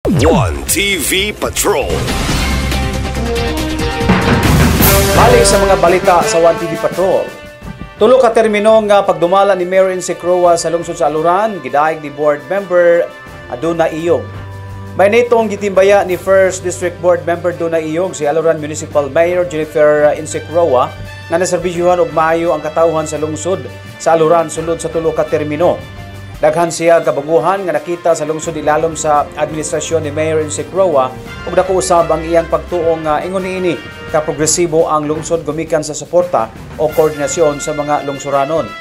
One TV Patrol. Balik sa mga balita sa One TV Patrol. Tulo ka termino nga pagdumala ni Mayor Enrique Roa sa lungsod sa Aluran, gidaig ni board member Aduna Iyog. May nitong gitimbaya ni First District Board Member Duna Iyog si Aluran Municipal Mayor Jennifer Enrique Roa nga naserbisyuhan og maayo ang katawhan sa lungsod sa Aluran sulod sa tulo ka termino. Daghan siya kabaguhan nga nakita sa lungsod ilalom sa administrasyon ni Mayor Enrique Roa ug dako usab ang iyang pagtuong nga ingon niini ka progresibo ang lungsod gumikan sa suporta o koordinasyon sa mga lungsuranon.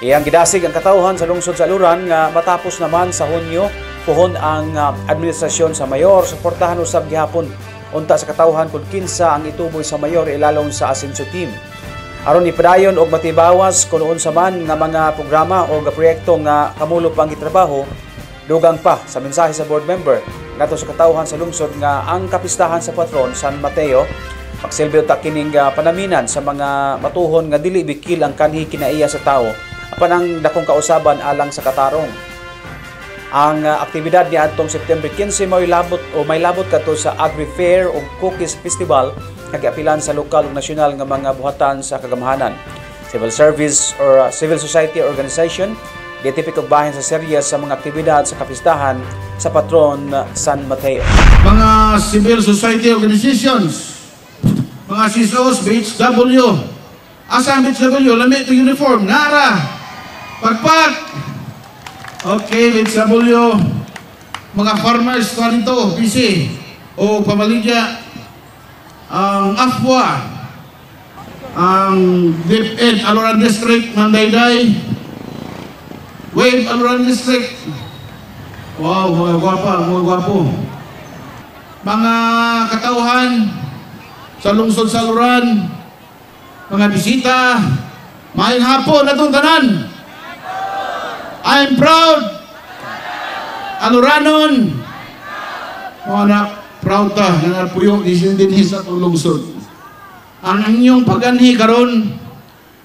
Iyang gidasig ang katawhan sa lungsod sa Aluran nga matapos naman sa Hunyo puhon ang administrasyon sa mayor suportahan usab gihapon unta sa katawhan kun kinsa ang ituboy sa mayor ilalom sa asenso team. Aron ipadayon og matibawas kung unsa man nga mga programa o proyekto nga kamulo pang gitrabaho, dugang pa sa mensahe sa board member ngadto sa katawhan sa lungsod nga ang kapistahan sa patron San Mateo magsilbi ta kining panaminan sa mga matuhon nga dili bikil ang kanhi kinaiya sa tawo apan ang dakong kausaban alang sa katarong. Ang aktibidad ni adtong September 15 may labot kadto sa Agri Fair o Cookies Festival nag-apilan sa lokal ug nasyonal nga mga buhatan sa kagamhanan. Civil service or civil society organization gitipik og bahin sa seryas sa mga aktibidad sa kapistahan sa patron San Mateo. Mga civil society organizations, mga CISOs, BHW, asa ang BHW, lamit itong uniform, nara, pagpag, okay, BHW, mga farmers, tuwanito, PC, o pamaligya, ang AFWA, ang DepEd, Aluran District, Mandayday, Wave, Aluran District, wow, mga gwapo. Mga katauhan sa lungsod sa Aluran, mga bisita, maayong hapon na itong tanan. I'm proud, Aluranon, mga anak, proud ta nga puyo din sa lungsod. Ang inyong paganhi karon,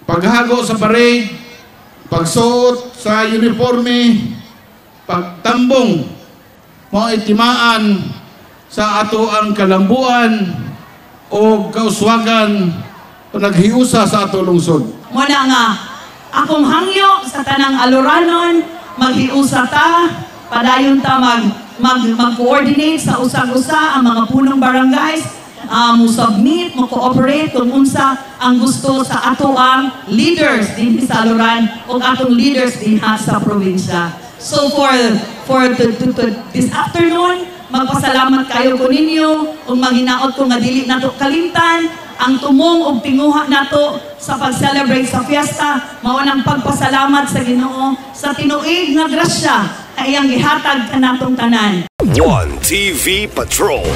paghago sa parade, pagsuot sa uniforme, pagtambong, mga itimaan sa ato ang kalambuan o kauswagan o naghiusa sa ato lungsod. Muna nga, akong hangyo sa tanang Aluranon, maghiusa ta, padayon ta mag-coordinate sa usag-usa ang mga punong barangays, mo-submit, mo-cooperate kung unsa ang gusto sa ato ang leaders din sa Aluran o atong leaders din sa probinsya. So for this afternoon, magpasalamat kayo ko ninyo ug maghinaot ko nga dili nato kalimtan ang tumong og tinguha nato sa pag-celebrate sa fiesta mao nang pagpasalamat sa Ginoo sa tinuig nga grasya ay iyang gihatag kanatong tanan. One TV Patrol.